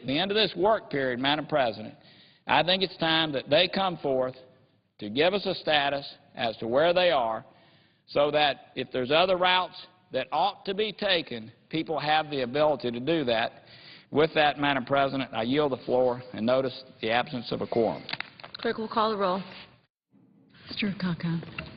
the end of this work period, Madam President, I think it's time that they come forth to give us a status as to where they are so that if there's other routes that ought to be taken, people have the ability to do that. With that, Madam President, I yield the floor and notice the absence of a quorum. Clerk will call the roll. Mr. Akaka.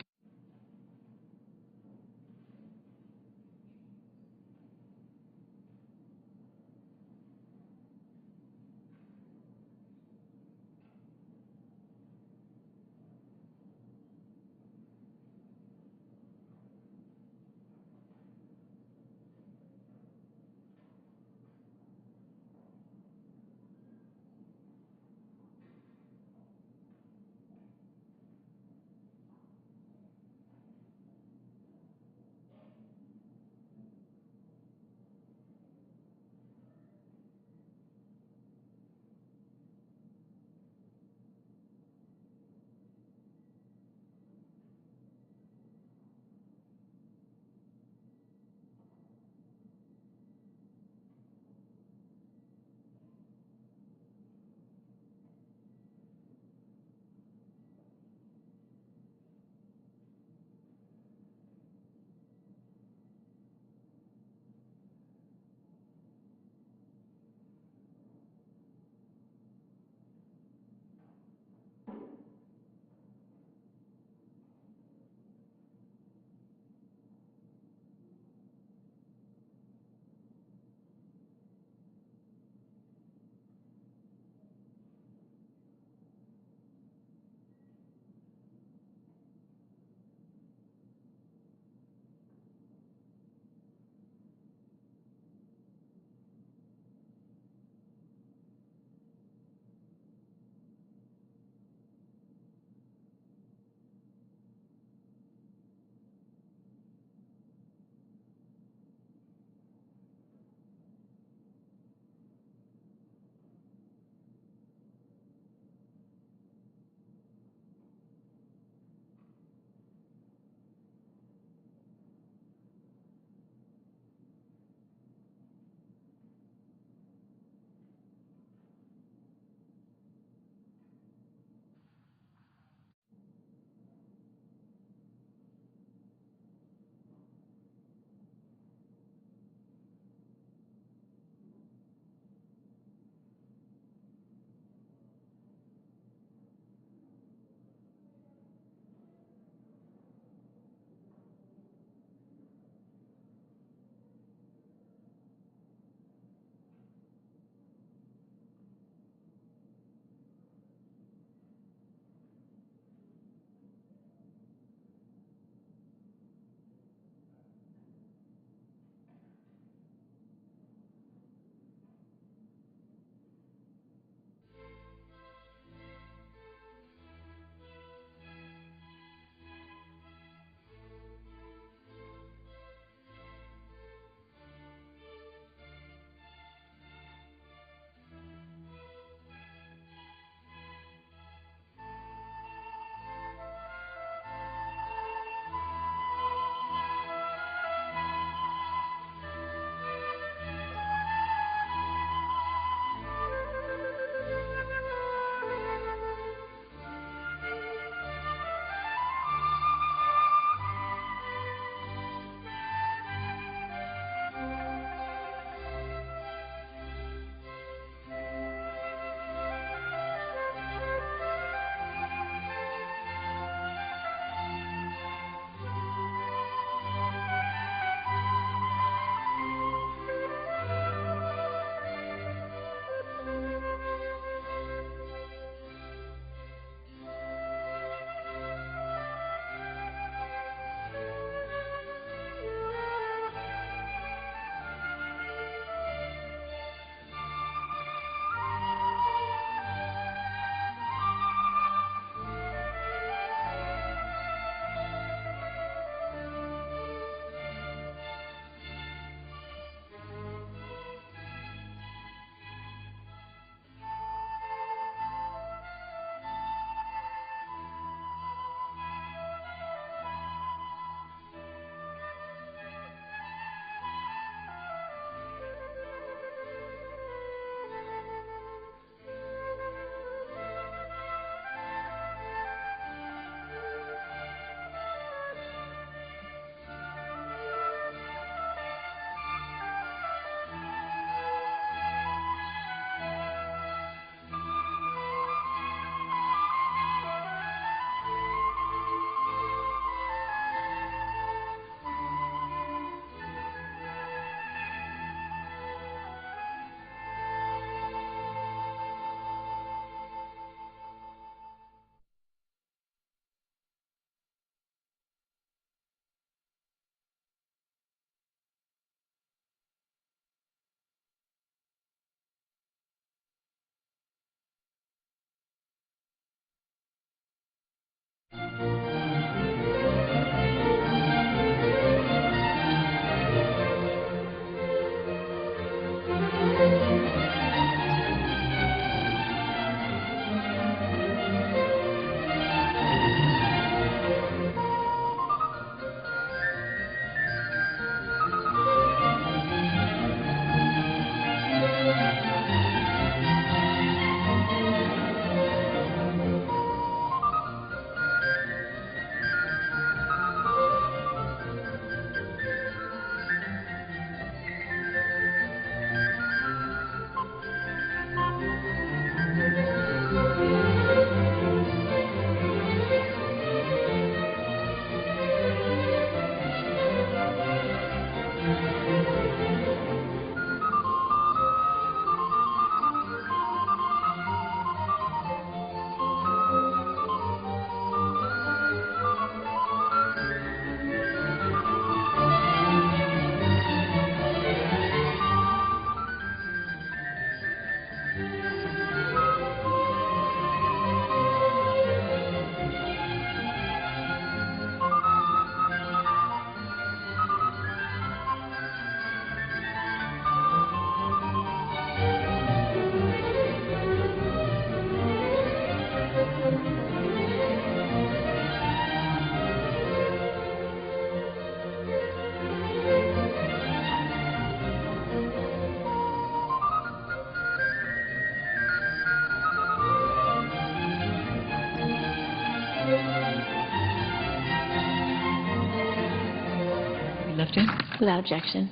lifted. Without objection.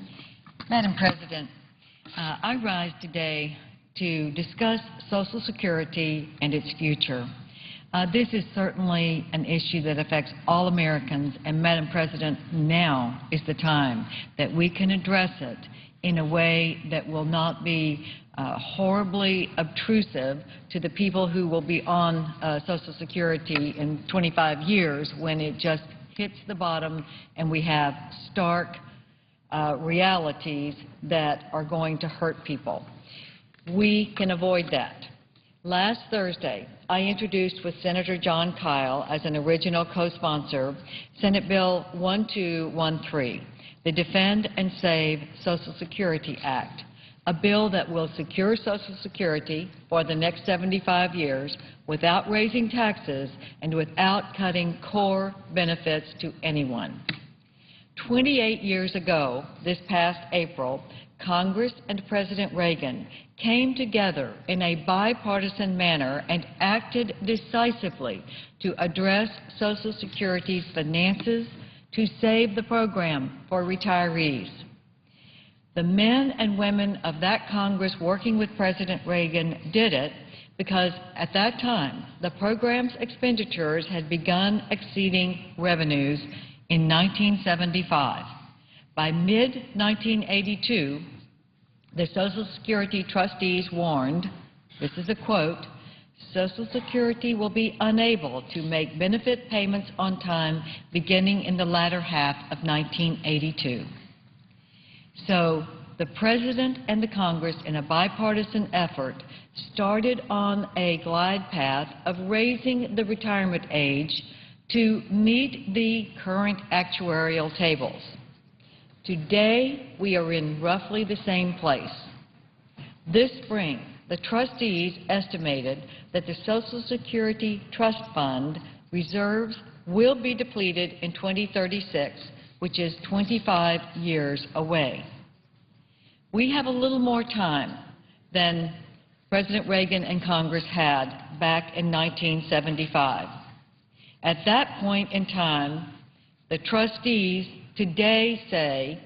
Madam President, I rise today to discuss Social Security and its future. This is certainly an issue that affects all Americans, and Madam President, now is the time that we can address it in a way that will not be horribly obtrusive to the people who will be on Social Security in 25 years when it just hits the bottom and we have stark realities that are going to hurt people. We can avoid that. Last Thursday, I introduced with Senator Jon Kyl as an original co-sponsor Senate Bill 1213, the Defend and Save Social Security Act, a bill that will secure Social Security for the next 75 years without raising taxes and without cutting core benefits to anyone. 28 years ago, this past April, Congress and President Reagan came together in a bipartisan manner and acted decisively to address Social Security's finances to save the program for retirees. The men and women of that Congress working with President Reagan did it because at that time the program's expenditures had begun exceeding revenues in 1975. By mid-1982, the Social Security trustees warned, this is a quote, "Social Security will be unable to make benefit payments on time beginning in the latter half of 1982. So the President and the Congress, in a bipartisan effort, started on a glide path of raising the retirement age to meet the current actuarial tables. Today, we are in roughly the same place. This spring, the trustees estimated that the Social Security Trust Fund reserves will be depleted in 2036, which is 25 years away. We have a little more time than President Reagan and Congress had back in 1975. At that point in time, the trustees today say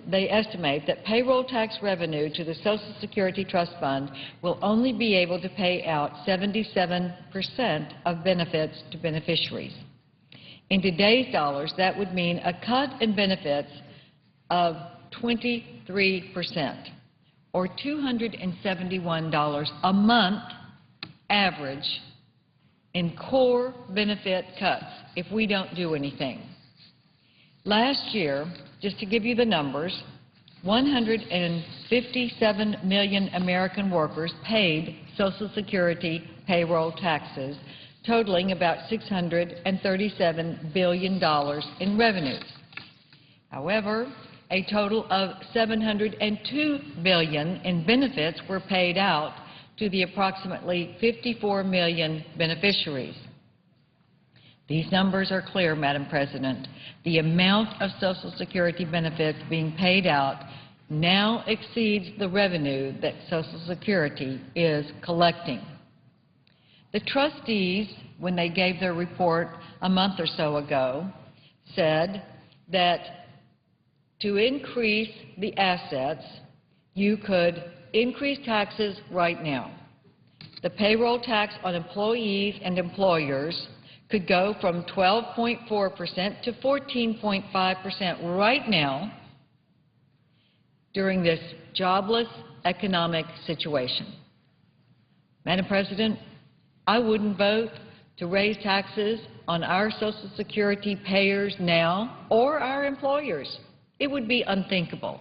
they estimate that payroll tax revenue to the Social Security Trust Fund will only be able to pay out 77% of benefits to beneficiaries. In today's dollars, that would mean a cut in benefits of 23%, or $271 a month average in core benefit cuts if we don't do anything. Last year, just to give you the numbers, 157 million American workers paid Social Security payroll taxes, totaling about $637 billion in revenues. However, a total of $702 billion in benefits were paid out to the approximately 54 million beneficiaries. These numbers are clear, Madam President. The amount of Social Security benefits being paid out now exceeds the revenue that Social Security is collecting. The trustees, when they gave their report a month or so ago, said that to increase the assets, you could increase taxes right now. The payroll tax on employees and employers could go from 12.4% to 14.5% right now during this jobless economic situation. Madam President, I wouldn't vote to raise taxes on our Social Security payers now or our employers. It would be unthinkable.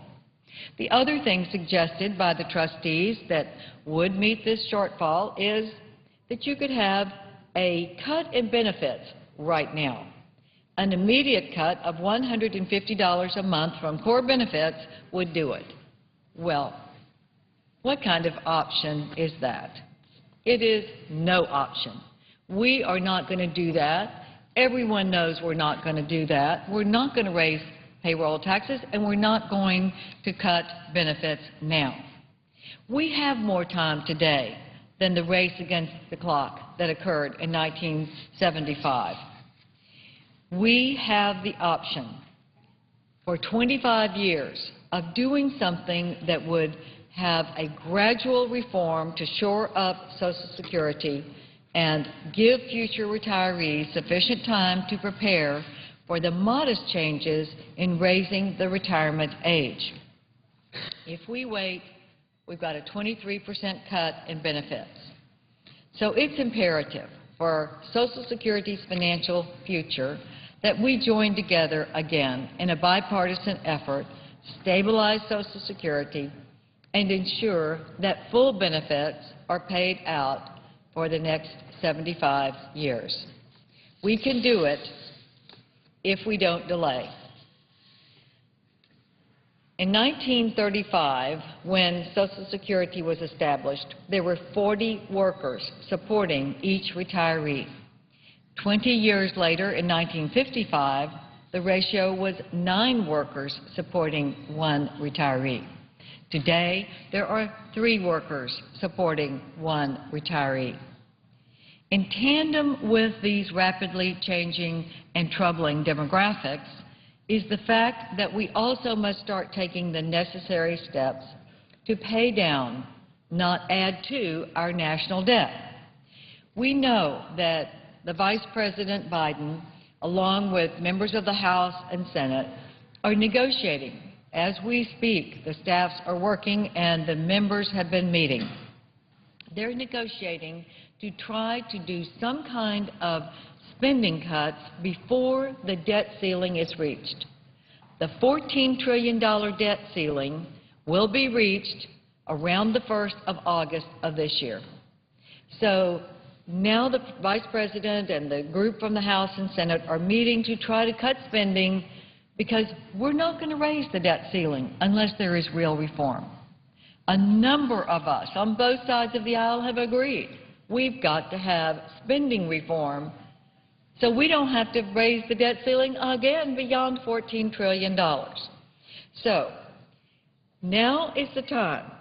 The other thing suggested by the trustees that would meet this shortfall is that you could have a cut in benefits right now. An immediate cut of $150 a month from core benefits would do it. Well, what kind of option is that? It is no option. We are not going to do that. Everyone knows we're not going to do that. We're not going to raise payroll taxes, and we're not going to cut benefits now. We have more time today than the race against the clock that occurred in 1975. We have the option for 25 years of doing something that would have a gradual reform to shore up Social Security and give future retirees sufficient time to prepare for the modest changes in raising the retirement age. If we wait, we've got a 23% cut in benefits. So it's imperative for Social Security's financial future that we join together again in a bipartisan effort to stabilize Social Security and ensure that full benefits are paid out for the next 75 years. We can do it if we don't delay. In 1935, when Social Security was established, there were 40 workers supporting each retiree. 20 years later, in 1955, the ratio was 9 workers supporting 1 retiree. Today, there are 3 workers supporting 1 retiree. In tandem with these rapidly changing and troubling demographics is the fact that we also must start taking the necessary steps to pay down, not add to, our national debt. We know that the Vice President Biden, along with members of the House and Senate, are negotiating. As we speak, the staffs are working and the members have been meeting. They're negotiating to try to do some kind of spending cuts before the debt ceiling is reached. The $14 trillion debt ceiling will be reached around the 1st of August of this year. So now the Vice President and the group from the House and Senate are meeting to try to cut spending because we're not going to raise the debt ceiling unless there is real reform. A number of us on both sides of the aisle have agreed we've got to have spending reform so we don't have to raise the debt ceiling again beyond $14 trillion. So now is the time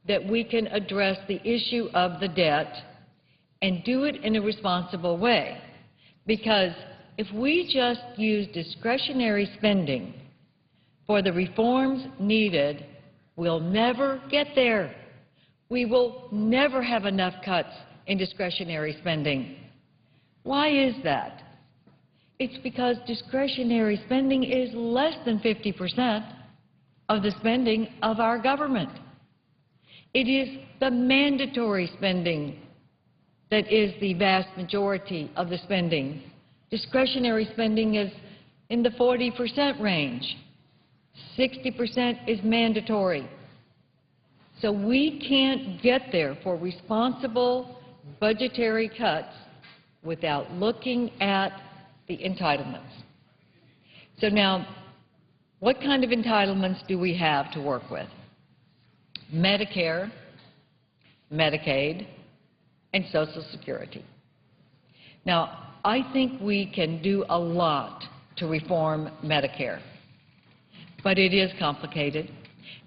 that we can address the issue of the debt and do it in a responsible way. Because if we just use discretionary spending for the reforms needed, we'll never get there. We will never have enough cuts in discretionary spending. Why is that? It's because discretionary spending is less than 50% of the spending of our government. It is the mandatory spending that is the vast majority of the spending. Discretionary spending is in the 40% range. 60% is mandatory. So we can't get there for responsible budgetary cuts without looking at the entitlements. So now, what kind of entitlements do we have to work with? Medicare, Medicaid, and Social Security. Now, I think we can do a lot to reform Medicare, but it is complicated,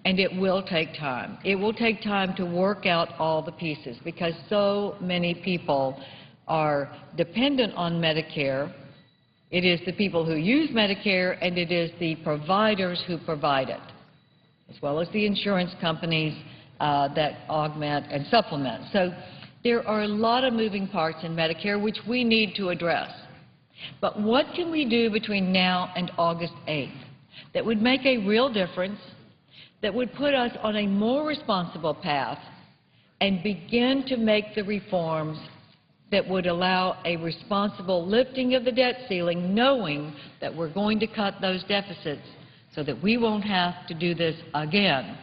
and it will take time. It will take time to work out all the pieces because so many people are dependent on Medicare. It is the people who use Medicare, and it is the providers who provide it, as well as the insurance companies that augment and supplement. So there are a lot of moving parts in Medicare which we need to address. But what can we do between now and August 8th that would make a real difference, that would put us on a more responsible path and begin to make the reforms that would allow a responsible lifting of the debt ceiling, knowing that we're going to cut those deficits so that we won't have to do this again,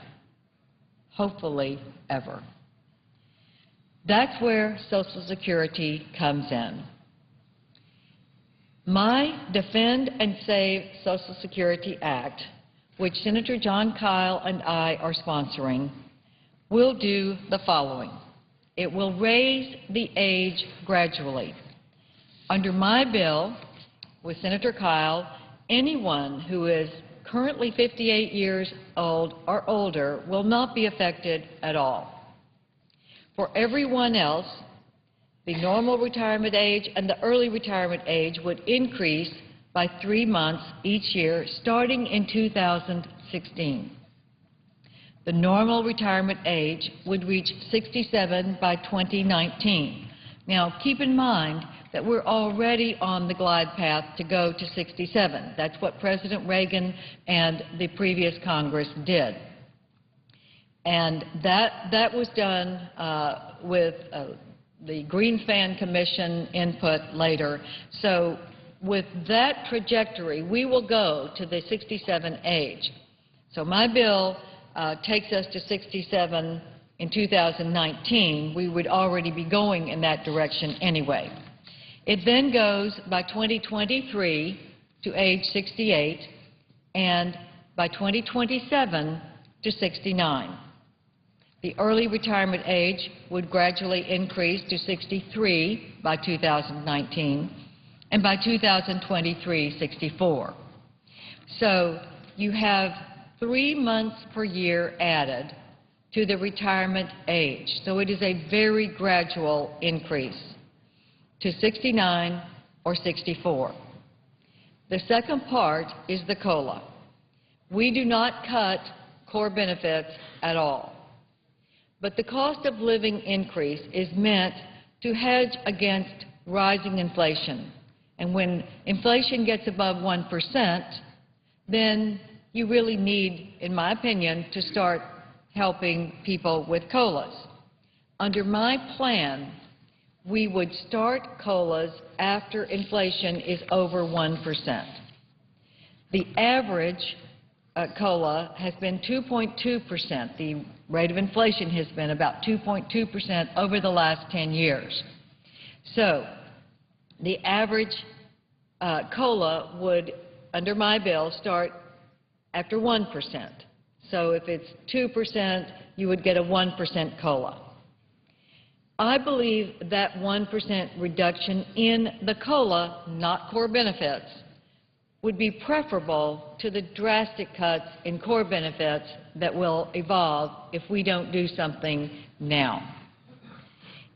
hopefully ever. That's where Social Security comes in. My Defend and Save Social Security Act, which Senator Jon Kyl and I are sponsoring, will do the following. It will raise the age gradually. Under my bill, with Senator Kyl, anyone who is currently 58 years old or older will not be affected at all. For everyone else, the normal retirement age and the early retirement age would increase by 3 months each year starting in 2016. The normal retirement age would reach 67 by 2019. Now, keep in mind that we're already on the glide path to go to 67. That's what President Reagan and the previous Congress did. And that was done with the Greenspan Commission input later. So with that trajectory, we will go to the 67 age. So my bill takes us to 67 in 2019. We would already be going in that direction anyway. It then goes by 2023 to age 68, and by 2027 to 69. The early retirement age would gradually increase to 63 by 2019, and by 2023, 64. So you have 3 months per year added to the retirement age. So it is a very gradual increase to 69 or 64. The second part is the COLA. We do not cut core benefits at all. But the cost of living increase is meant to hedge against rising inflation. And when inflation gets above 1%, then you really need, in my opinion, to start helping people with COLAs. Under my plan, we would start COLAs after inflation is over 1%. The average COLA has been 2.2%. The rate of inflation has been about 2.2% over the last 10 years. So the average COLA would, under my bill, start after 1%. So if it's 2%, you would get a 1% COLA. I believe that 1% reduction in the COLA, not core benefits, would be preferable to the drastic cuts in core benefits that will evolve if we don't do something now.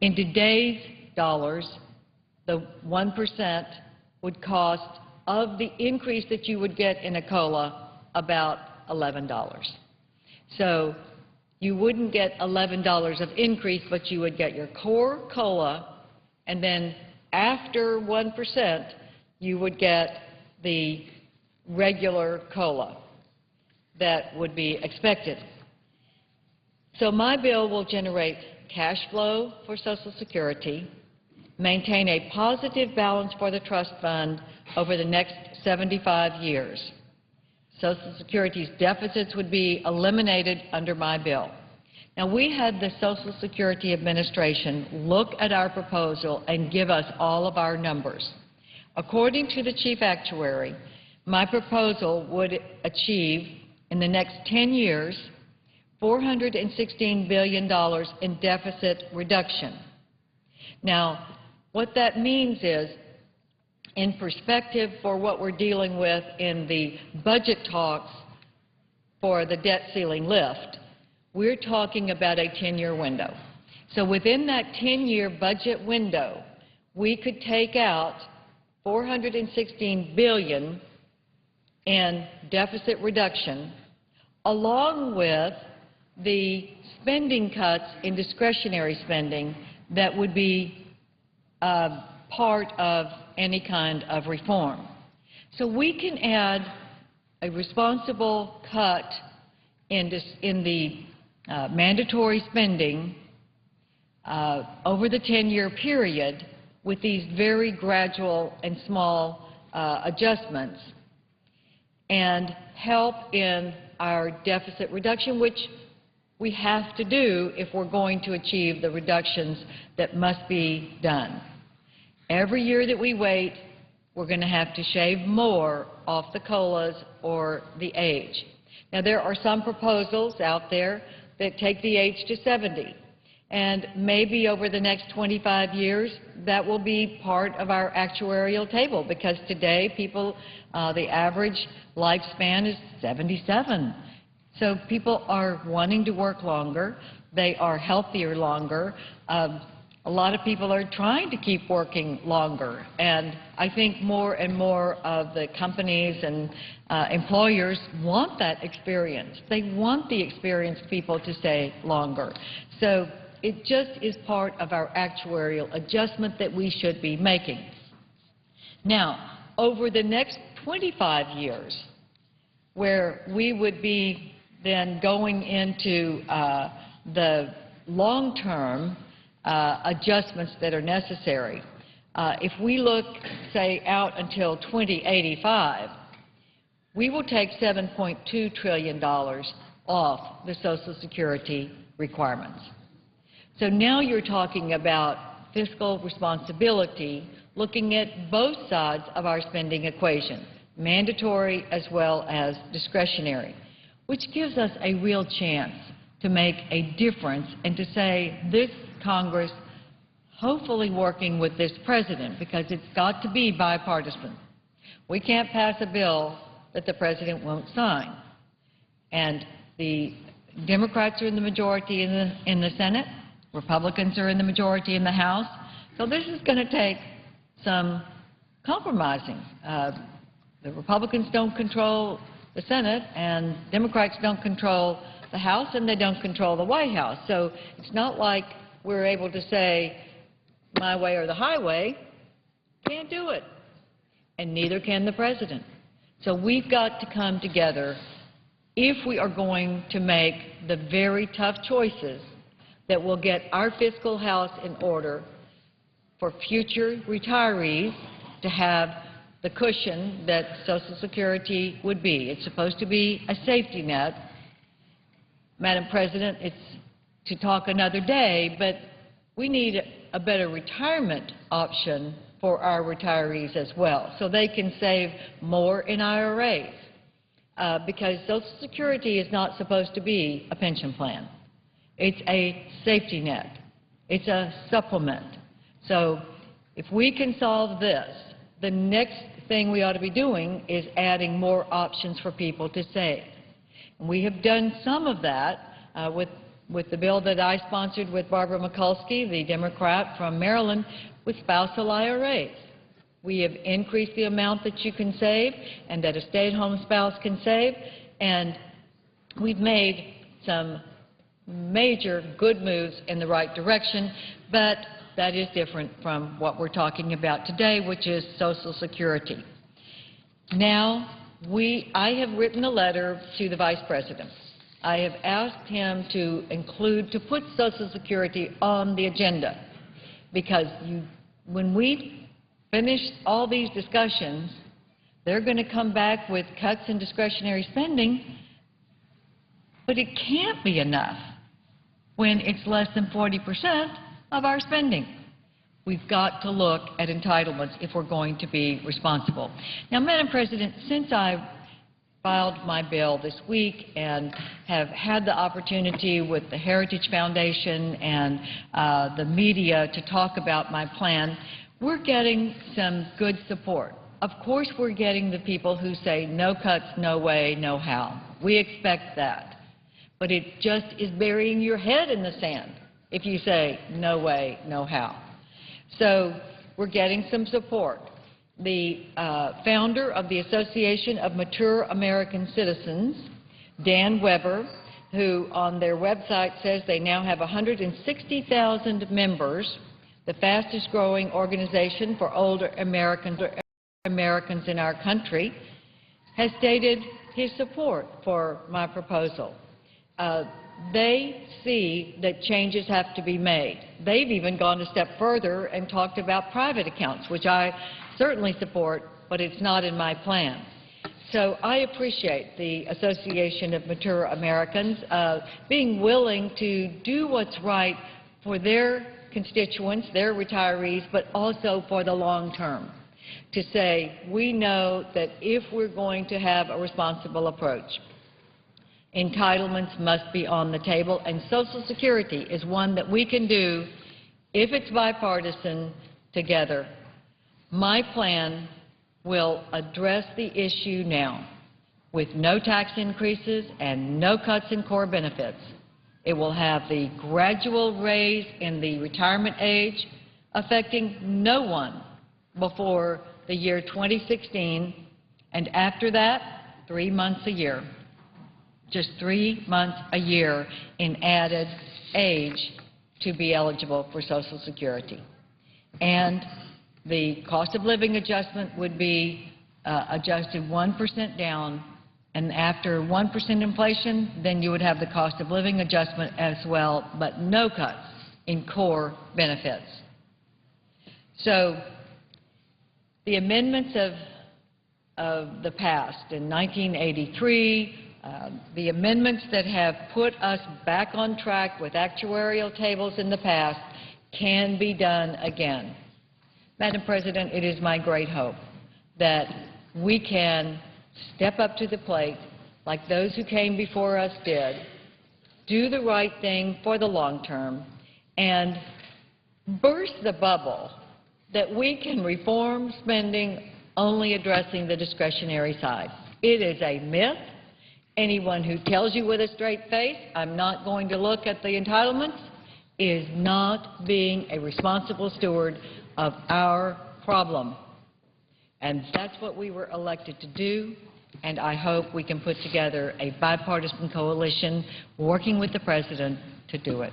In today's dollars, the 1% would cost, of the increase that you would get in a COLA, about $11. So you wouldn't get $11 of increase, but you would get your core COLA, and then after 1%, you would get the regular COLA that would be expected. So my bill will generate cash flow for Social Security, maintain a positive balance for the trust fund over the next 75 years. Social Security's deficits would be eliminated under my bill. Now, we had the Social Security Administration look at our proposal and give us all of our numbers. According to the chief actuary, my proposal would achieve, in the next 10 years, $416 billion in deficit reduction. Now, what that means is, in perspective for what we're dealing with in the budget talks for the debt ceiling lift, we're talking about a 10-year window. So within that 10-year budget window, we could take out $416 billion in deficit reduction, along with the spending cuts in discretionary spending that would be part of any kind of reform. So we can add a responsible cut in the mandatory spending over the 10-year period with these very gradual and small adjustments, and help in our deficit reduction, which we have to do if we're going to achieve the reductions that must be done. Every year that we wait, we're going to have to shave more off the COLAs or the age. Now, there are some proposals out there that take the age to 70. And maybe over the next 25 years, that will be part of our actuarial table, because today people, the average lifespan is 77. So people are wanting to work longer. They are healthier longer. A lot of people are trying to keep working longer, and I think more and more of the companies and employers want that experience. They want the experienced people to stay longer. So it just is part of our actuarial adjustment that we should be making. Now, over the next 25 years, where we would be then going into the long-term adjustments that are necessary. If we look, say, out until 2085, we will take $7.2 trillion off the Social Security requirements. So now you're talking about fiscal responsibility, looking at both sides of our spending equation, mandatory as well as discretionary, which gives us a real chance to make a difference and to say this Congress, hopefully working with this President, because it's got to be bipartisan. We can't pass a bill that the President won't sign. And the Democrats are in the majority in the Senate. Republicans are in the majority in the House. So this is going to take some compromising. The Republicans don't control the Senate, and Democrats don't control the House, and they don't control the White House. So it's not like we're able to say, my way or the highway. Can't do it. And neither can the President. So we've got to come together if we are going to make the very tough choices that will get our fiscal house in order for future retirees to have the cushion that Social Security would be. It's supposed to be a safety net. Madam President, it's to talk another day, but we need a better retirement option for our retirees as well, so they can save more in IRAs, because Social Security is not supposed to be a pension plan. It's a safety net. It's a supplement. So if we can solve this, the next thing we ought to be doing is adding more options for people to save. And we have done some of that with the bill that I sponsored with Barbara Mikulski, the Democrat from Maryland, with spousal IRAs. We have increased the amount that you can save and that a stay-at-home spouse can save, and we've made some major good moves in the right direction, but that is different from what we're talking about today, which is Social Security. Now, I have written a letter to the Vice President. I have asked him to put Social Security on the agenda, because when we finish all these discussions, they're going to come back with cuts in discretionary spending, but it can't be enough when it's less than 40% of our spending. We've got to look at entitlements if we're going to be responsible. Now, Madam President, since I filed my bill this week and have had the opportunity with the Heritage Foundation and the media to talk about my plan, we're getting some good support. Of course, we're getting the people who say no cuts, no way, no how. We expect that. But it just is burying your head in the sand if you say no way, no how. So we're getting some support. The founder of the Association of Mature American Citizens, Dan Weber, who on their website says they now have 160,000 members, the fastest growing organization for older Americans in our country, has stated his support for my proposal. They see that changes have to be made. They've even gone a step further and talked about private accounts, which I certainly support, but it's not in my plan. So I appreciate the Association of Mature Americans being willing to do what's right for their constituents, their retirees, but also for the long term, to say we know that if we're going to have a responsible approach, entitlements must be on the table, and Social Security is one that we can do if it's bipartisan together. My plan will address the issue now with no tax increases and no cuts in core benefits. It will have the gradual raise in the retirement age, affecting no one before the year 2016, and after that, 3 months a year. Just 3 months a year in added age to be eligible for Social Security. And the cost of living adjustment would be adjusted 1% down, and after 1% inflation, then you would have the cost of living adjustment as well, but no cuts in core benefits. So the amendments of the past in 1983, the amendments that have put us back on track with actuarial tables in the past can be done again. Madam President, it is my great hope that we can step up to the plate like those who came before us did, do the right thing for the long term, and burst the bubble that we can reform spending only addressing the discretionary side. It is a myth. Anyone who tells you with a straight face, I'm not going to look at the entitlements, is not being a responsible steward of our problem. And that's what we were elected to do, and I hope we can put together a bipartisan coalition working with the President to do it.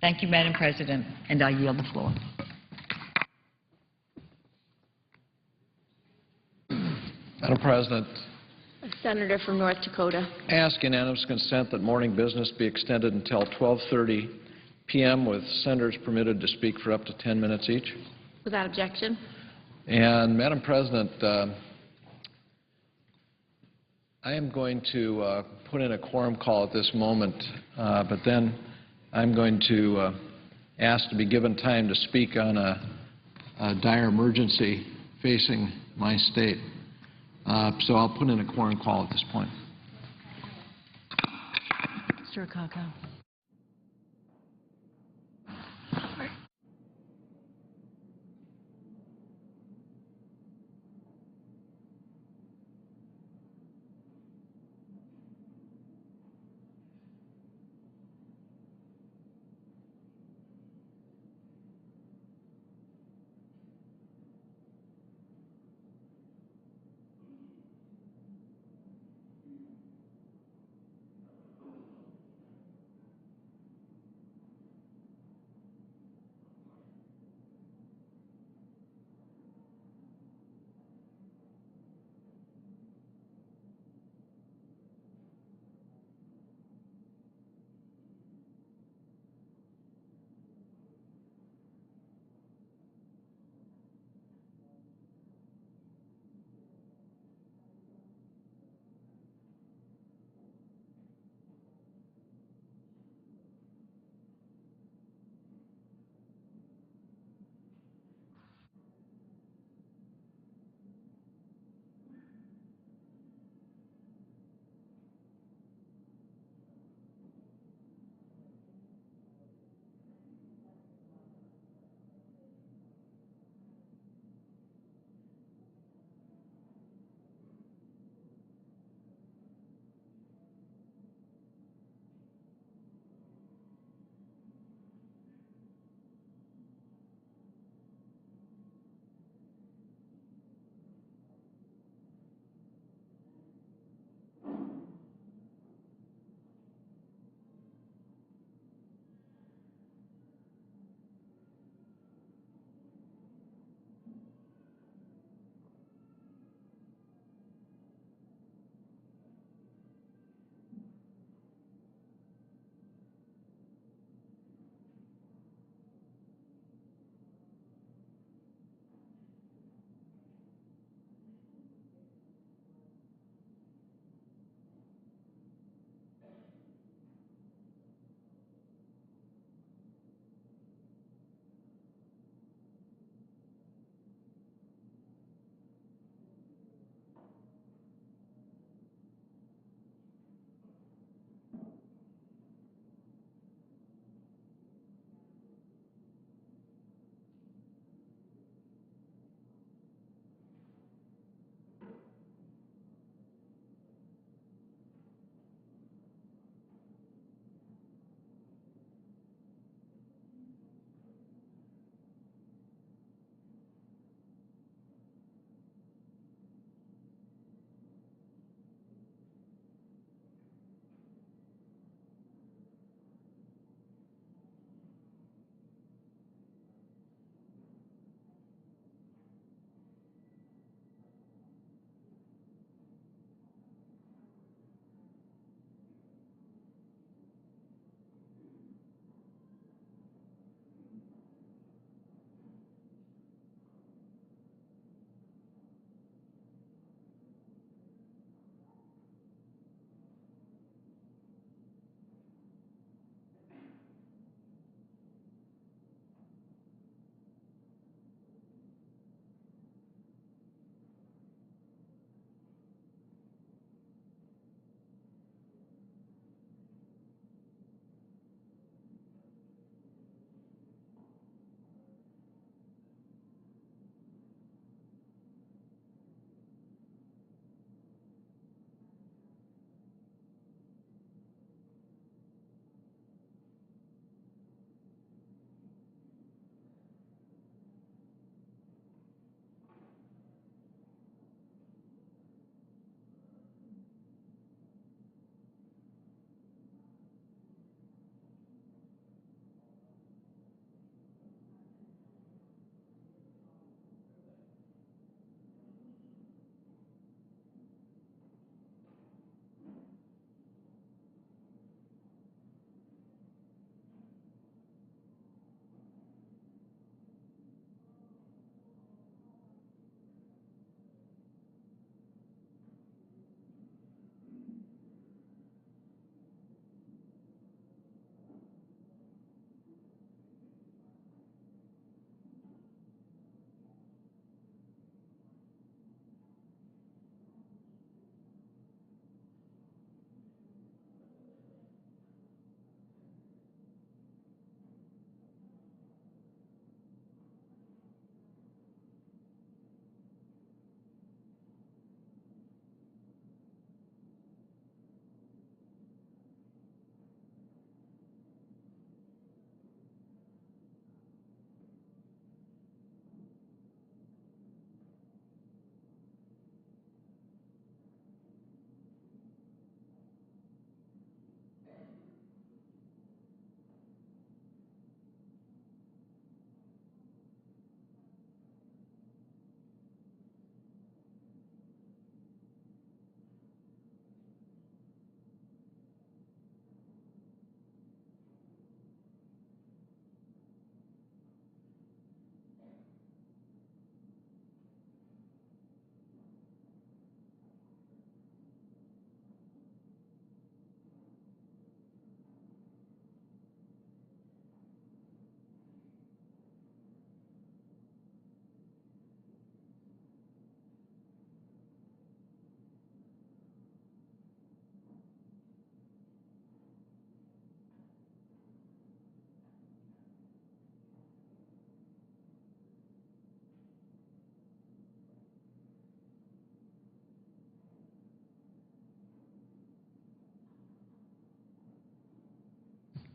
Thank you, Madam President, and I yield the floor. Madam President, A senator from North Dakota. I ask unanimous consent that morning business be extended until 12:30 p.m. with senators permitted to speak for up to 10 minutes each. Without objection. And, Madam President, I am going to put in a quorum call at this moment, but then I'm going to ask to be given time to speak on a dire emergency facing my state. So I'll put in a quorum call at this point. Mr. Akaka.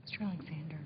Mr. Alexander.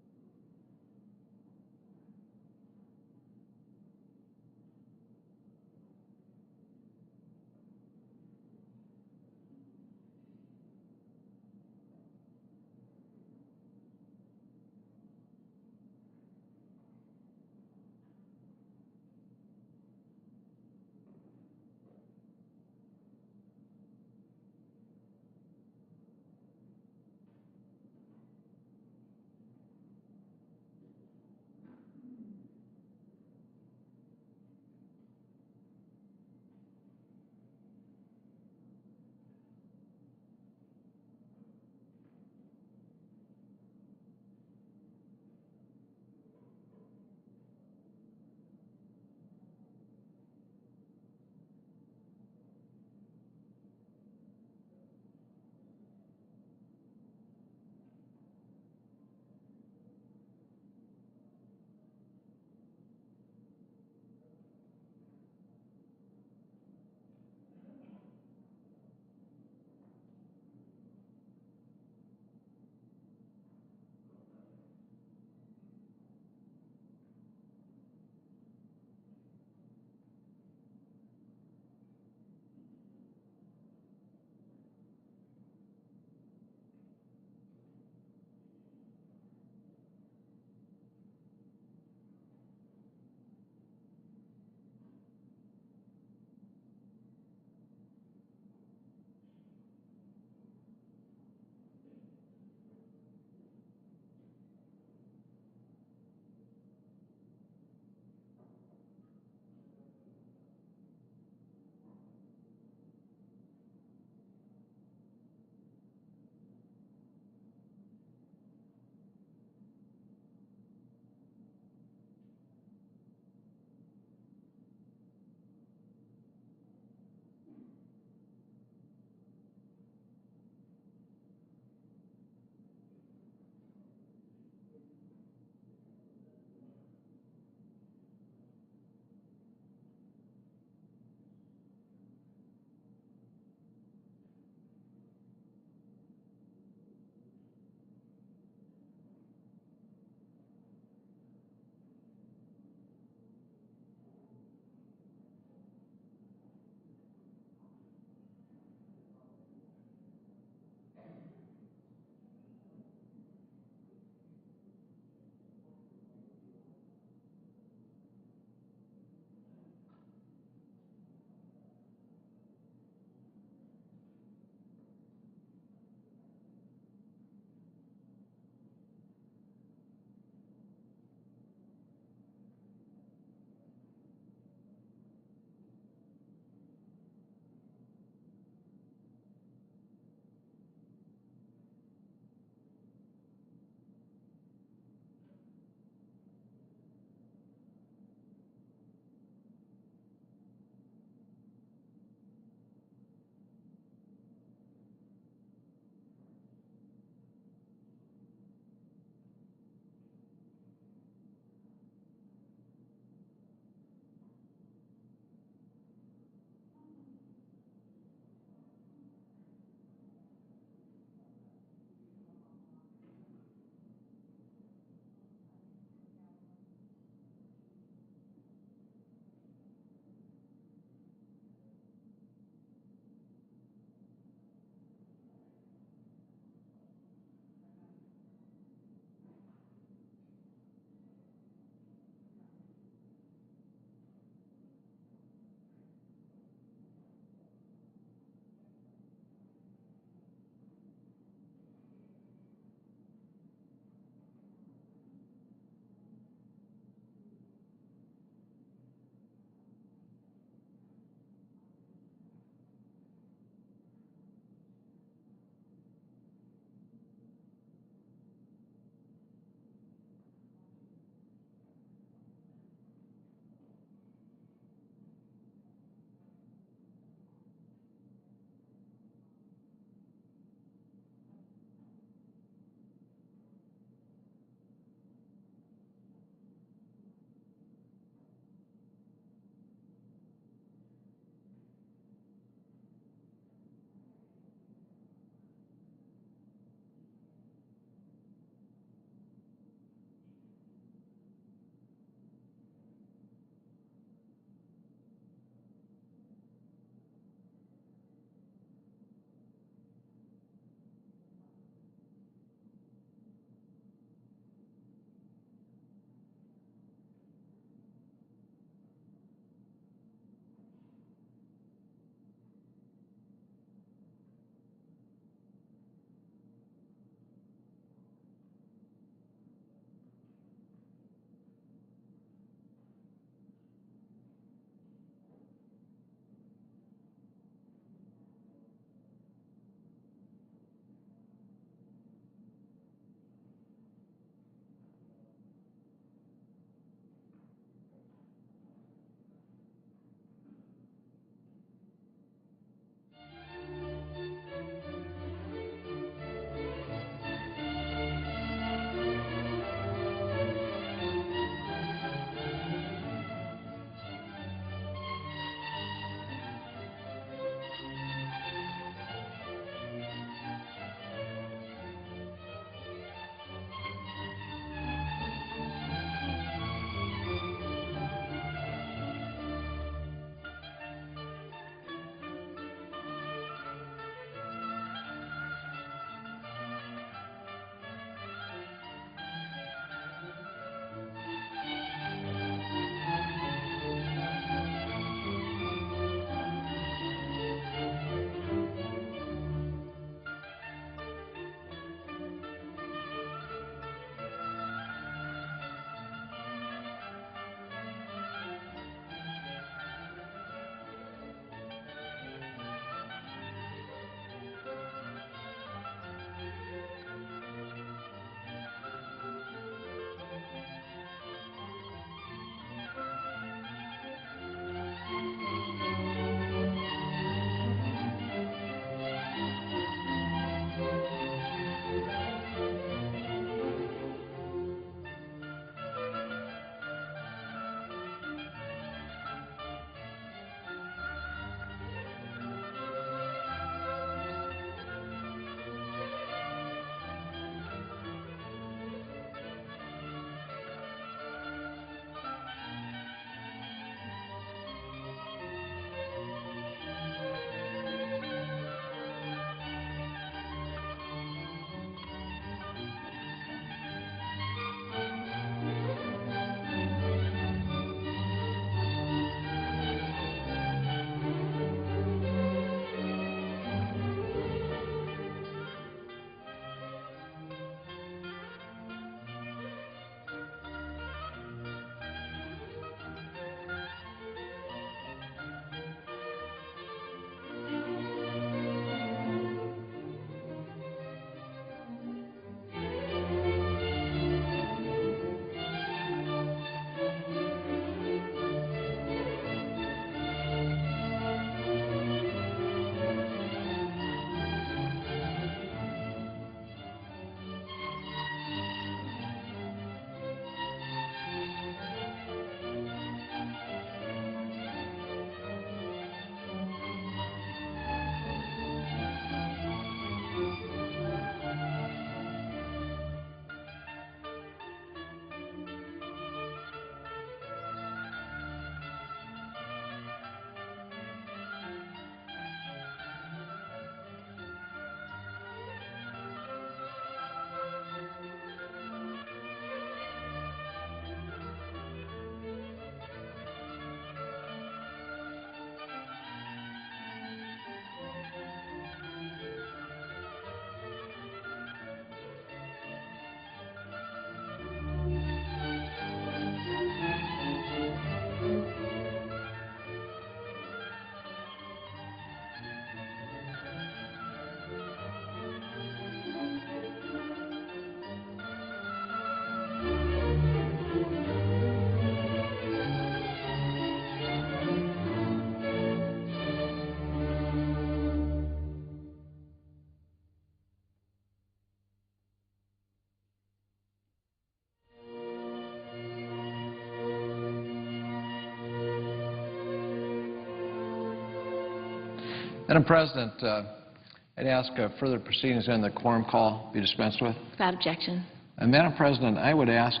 Madam President, I'd ask further proceedings on the quorum call be dispensed with. Without objection. Madam President, I would ask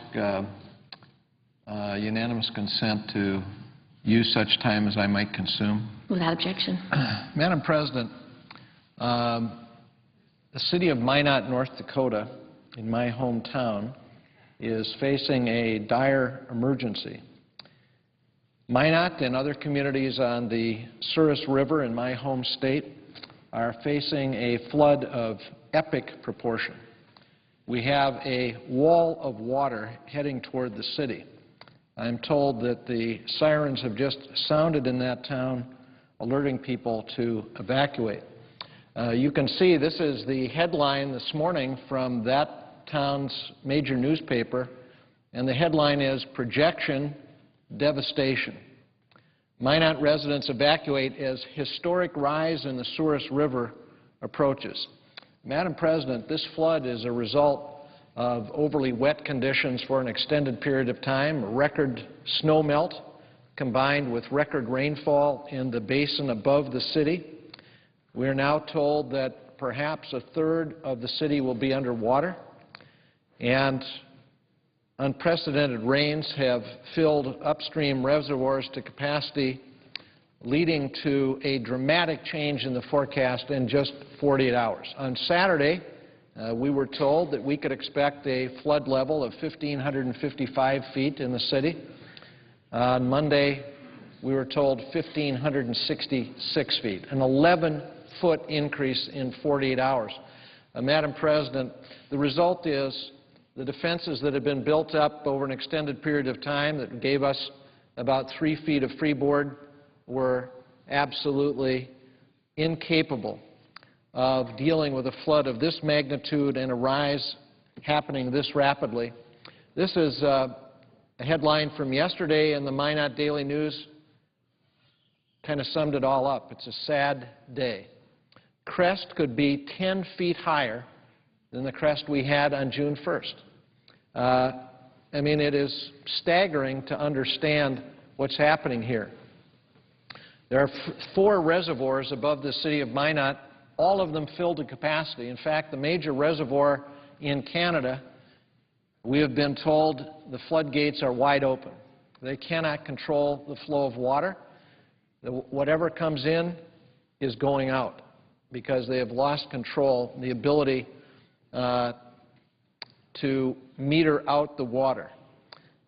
unanimous consent to use such time as I might consume. Without objection. Madam President, the city of Minot, North Dakota, in my hometown, is facing a dire emergency. Minot and other communities on the Souris River in my home state are facing a flood of epic proportion. We have a wall of water heading toward the city. I'm told that the sirens have just sounded in that town, alerting people to evacuate. You can see this is the headline this morning from that town's major newspaper, and the headline is "Projection Devastation. Minot residents evacuate as historic rise in the Souris River approaches." Madam President, this flood is a result of overly wet conditions for an extended period of time, record snow melt combined with record rainfall in the basin above the city. We are now told that perhaps a third of the city will be underwater, and unprecedented rains have filled upstream reservoirs to capacity, leading to a dramatic change in the forecast in just 48 hours. On Saturday, we were told that we could expect a flood level of 1,555 feet in the city. On Monday, we were told 1,566 feet, an 11-foot increase in 48 hours. Madam President, the result is the defenses that have been built up over an extended period of time that gave us about 3 feet of freeboard were absolutely incapable of dealing with a flood of this magnitude and a rise happening this rapidly. This is a headline from yesterday in the Minot Daily News. Kind of summed it all up. It's a sad day. Crest could be 10 feet higher than the crest we had on June 1st. I mean, it is staggering to understand what's happening here. There are 4 reservoirs above the city of Minot, all of them filled to capacity. In fact, the major reservoir in Canada, we have been told the floodgates are wide open. They cannot control the flow of water. Whatever comes in is going out because they have lost control, the ability to meter out the water.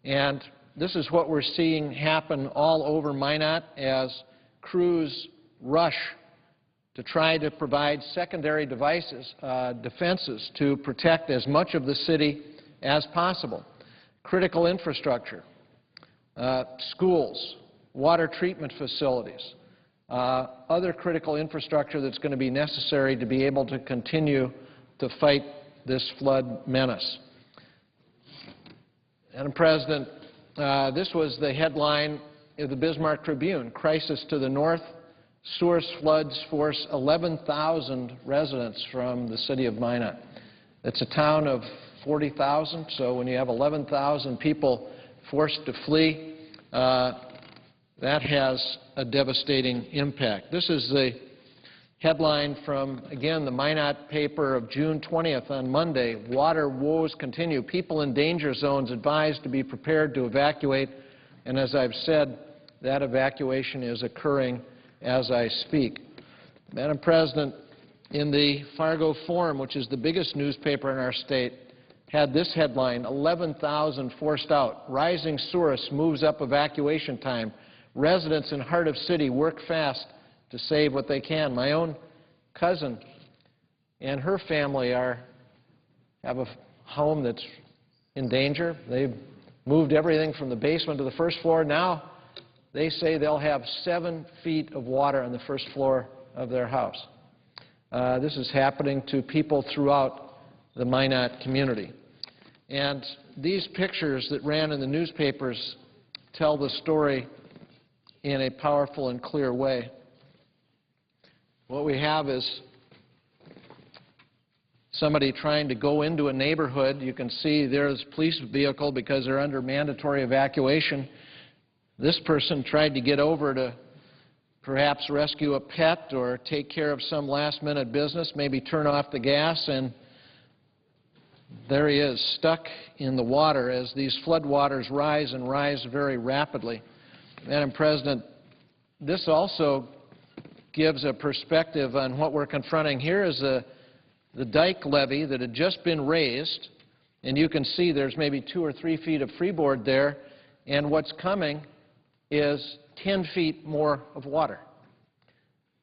And this is what we're seeing happen all over Minot as crews rush to try to provide secondary defenses to protect as much of the city as possible. Critical infrastructure, schools, water treatment facilities, other critical infrastructure that's going to be necessary to be able to continue to fight this flood menace. Madam President, this was the headline of the Bismarck Tribune: "Crisis to the north. Souris floods force 11,000 residents from the city of Minot." It's a town of 40,000, so when you have 11,000 people forced to flee, that has a devastating impact. This is the headline from, again, the Minot paper of June 20th on Monday: "Water woes continue. People in danger zones advised to be prepared to evacuate." And as I've said, that evacuation is occurring as I speak. Madam President, in the Fargo Forum, which is the biggest newspaper in our state, had this headline: 11,000 forced out. Rising Souris moves up evacuation time. Residents in heart of city work fast to save what they can. My own cousin and her family have a home that's in danger. They've moved everything from the basement to the first floor. Now they say they'll have 7 feet of water on the first floor of their house. This is happening to people throughout the Minot community. And these pictures that ran in the newspapers tell the story in a powerful and clear way. What we have is somebody trying to go into a neighborhood. You can see there's a police vehicle because they're under mandatory evacuation. This person tried to get over to perhaps rescue a pet or take care of some last-minute business, maybe turn off the gas, and there he is, stuck in the water as these floodwaters rise and rise very rapidly. Madam President, this also gives a perspective on what we're confronting. Here is the dike levee that had just been raised, and you can see there's maybe 2 or 3 feet of freeboard there, and what's coming is 10 feet more of water.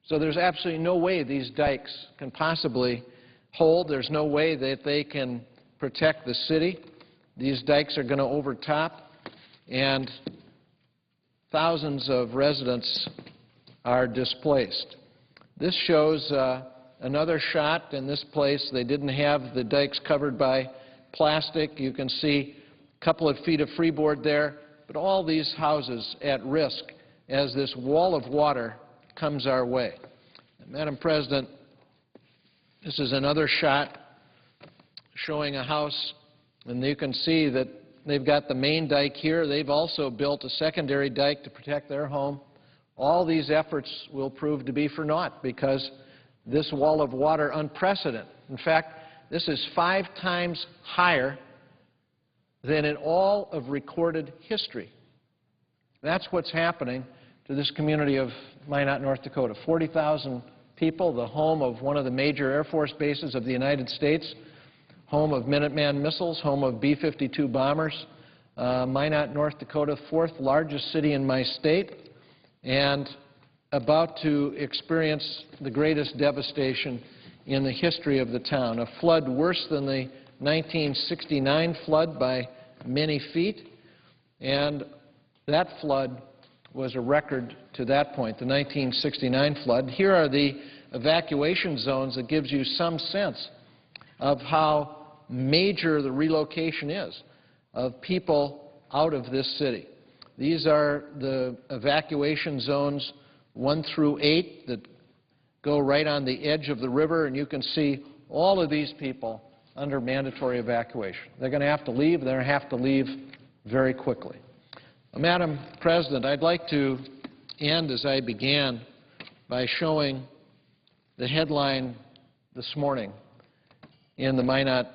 So there's absolutely no way these dikes can possibly hold. There's no way that they can protect the city. These dikes are going to overtop, and thousands of residents are displaced. This shows another shot in this place. They didn't have the dikes covered by plastic. You can see a couple of feet of freeboard there, but all these houses at risk as this wall of water comes our way. And Madam President, this is another shot showing a house, and you can see that they've got the main dike here. They've also built a secondary dike to protect their home. All these efforts will prove to be for naught because this wall of water, unprecedented. In fact, this is 5 times higher than in all of recorded history. That's what's happening to this community of Minot, North Dakota. 40,000 people, the home of one of the major Air Force bases of the United States, home of Minuteman missiles, home of B-52 bombers. Minot, North Dakota, 4th largest city in my state, and about to experience the greatest devastation in the history of the town. A flood worse than the 1969 flood by many feet, and that flood was a record to that point, the 1969 flood. Here are the evacuation zones that gives you some sense of how major the relocation is of people out of this city. These are the evacuation zones 1 through 8 that go right on the edge of the river, and you can see all of these people under mandatory evacuation. They're going to have to leave. They're going to have to leave very quickly. Madam President, I'd like to end as I began by showing the headline this morning in the Minot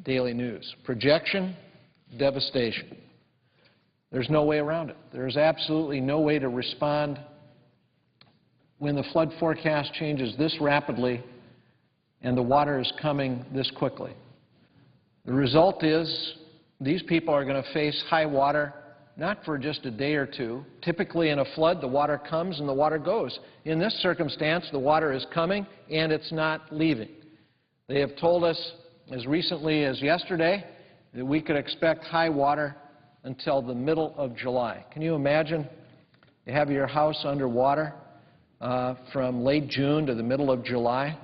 Daily News. Projection, devastation. There's no way around it. There's absolutely no way to respond when the flood forecast changes this rapidly and the water is coming this quickly. The result is these people are going to face high water not for just a day or two. Typically in a flood, the water comes and the water goes. In this circumstance, the water is coming and it's not leaving. They have told us as recently as yesterday that we could expect high water until the middle of July. Can you imagine? You have your house underwater from late June to the middle of July,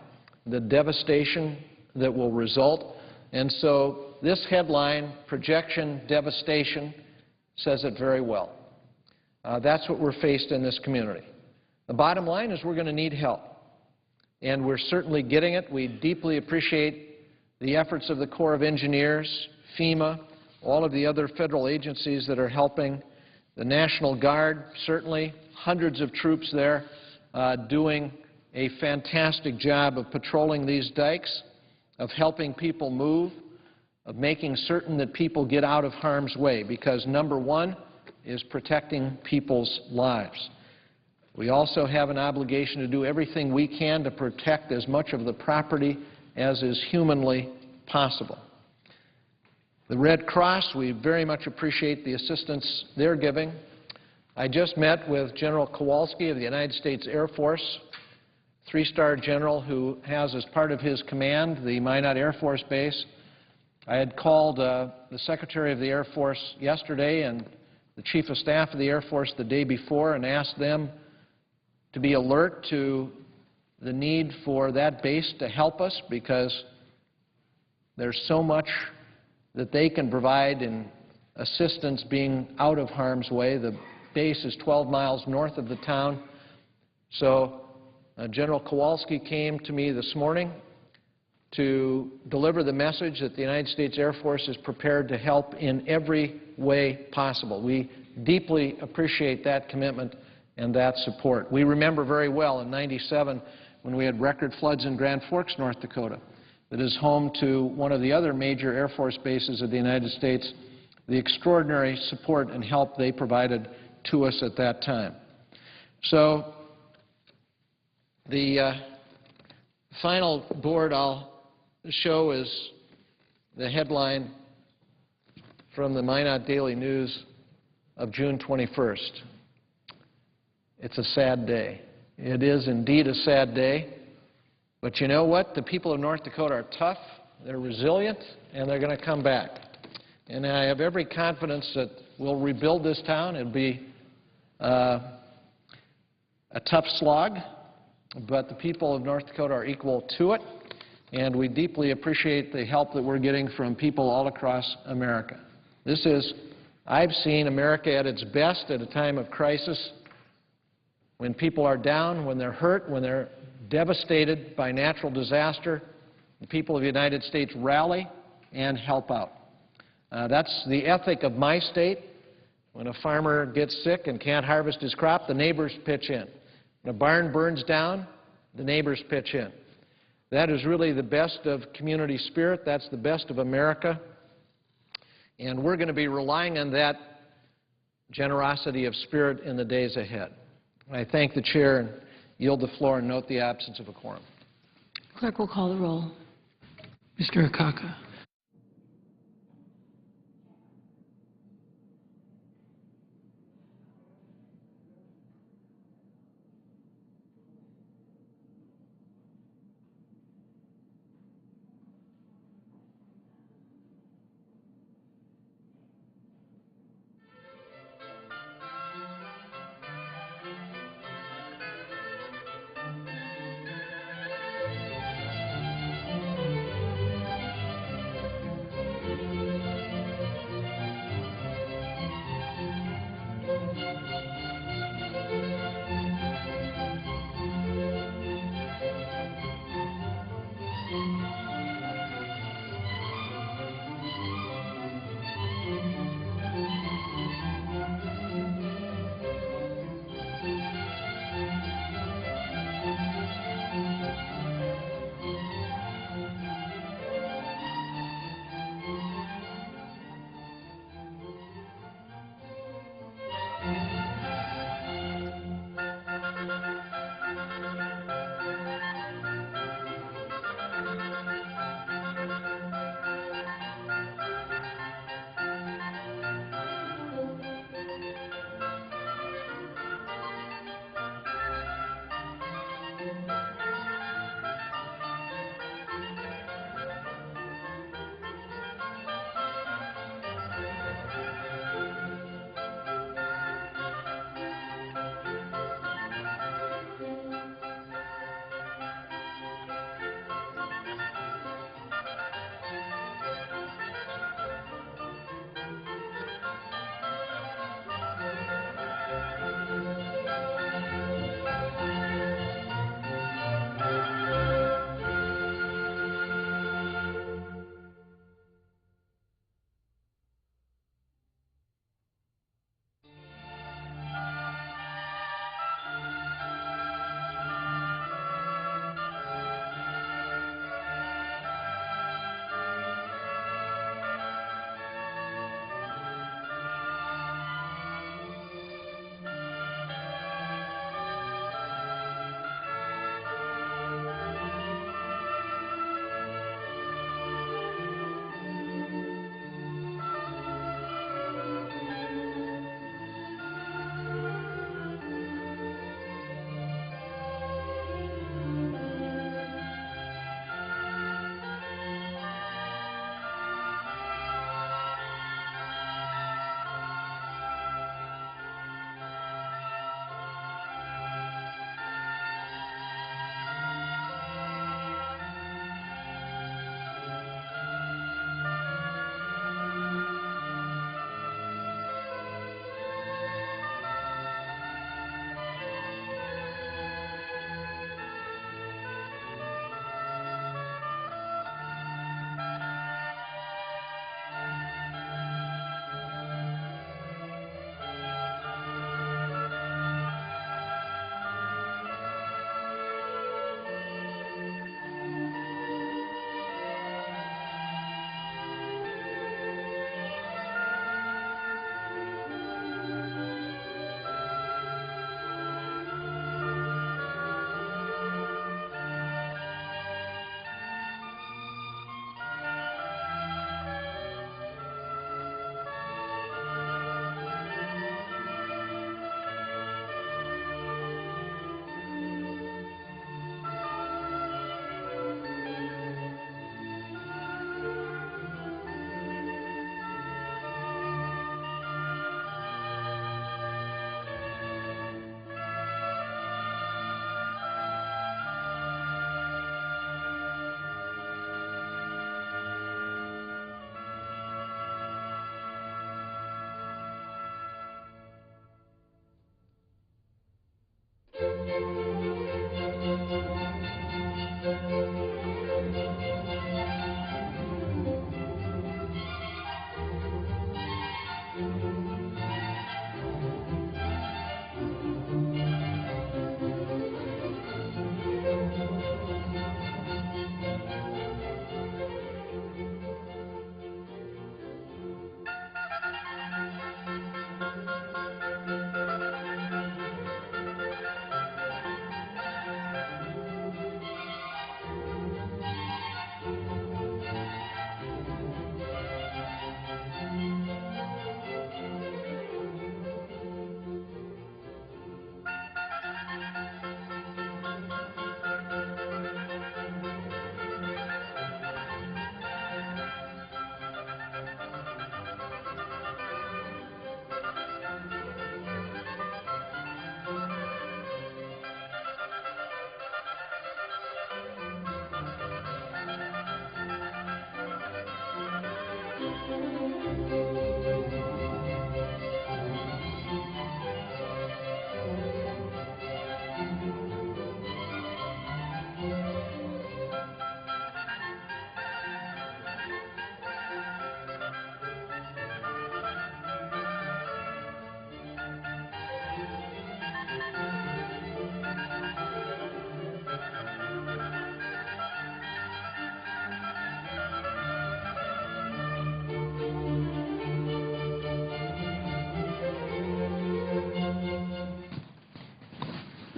the devastation that will result. And so this headline, projection, devastation, says it very well. That's what we're faced in this community. The bottom line is we're going to need help, and we're certainly getting it. We deeply appreciate the efforts of the Corps of Engineers, FEMA, all of the other federal agencies that are helping, the National Guard, certainly hundreds of troops there doing a fantastic job of patrolling these dikes, of helping people move, of making certain that people get out of harm's way, because number one is protecting people's lives. We also have an obligation to do everything we can to protect as much of the property as is humanly possible. The Red Cross, we very much appreciate the assistance they're giving. I just met with General Kowalski of the United States Air Force, 3-star general who has as part of his command the Minot Air Force Base. I had called the Secretary of the Air Force yesterday and the Chief of Staff of the Air Force the day before and asked them to be alert to the need for that base to help us, because there's so much that they can provide in assistance being out of harm's way. The base is 12 miles north of the town. So General Kowalski came to me this morning to deliver the message that the United States Air Force is prepared to help in every way possible. We deeply appreciate that commitment, and that support. We remember very well in '97 when we had record floods in Grand Forks, North Dakota, that is home to one of the other major Air Force bases of the United States, the extraordinary support and help they provided to us at that time. So the final board I'll show is the headline from the Minot Daily News of June 21st. It's a sad day. It is indeed a sad day. But you know what? The people of North Dakota are tough, they're resilient, and they're going to come back. And I have every confidence that we'll rebuild this town. It'll be a tough slog, but the people of North Dakota are equal to it, and we deeply appreciate the help that we're getting from people all across America. This is, I've seen America at its best at a time of crisis, when people are down, when they're hurt, when they're devastated by natural disaster. The people of the United States rally and help out. That's the ethic of my state. When a farmer gets sick and can't harvest his crop, the neighbors pitch in. When a barn burns down, the neighbors pitch in. That is really the best of community spirit. That's the best of America. And we're going to be relying on that generosity of spirit in the days ahead. I thank the chair and yield the floor and note the absence of a quorum. Clerk will call the roll. Mr. Akaka.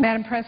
Madam President,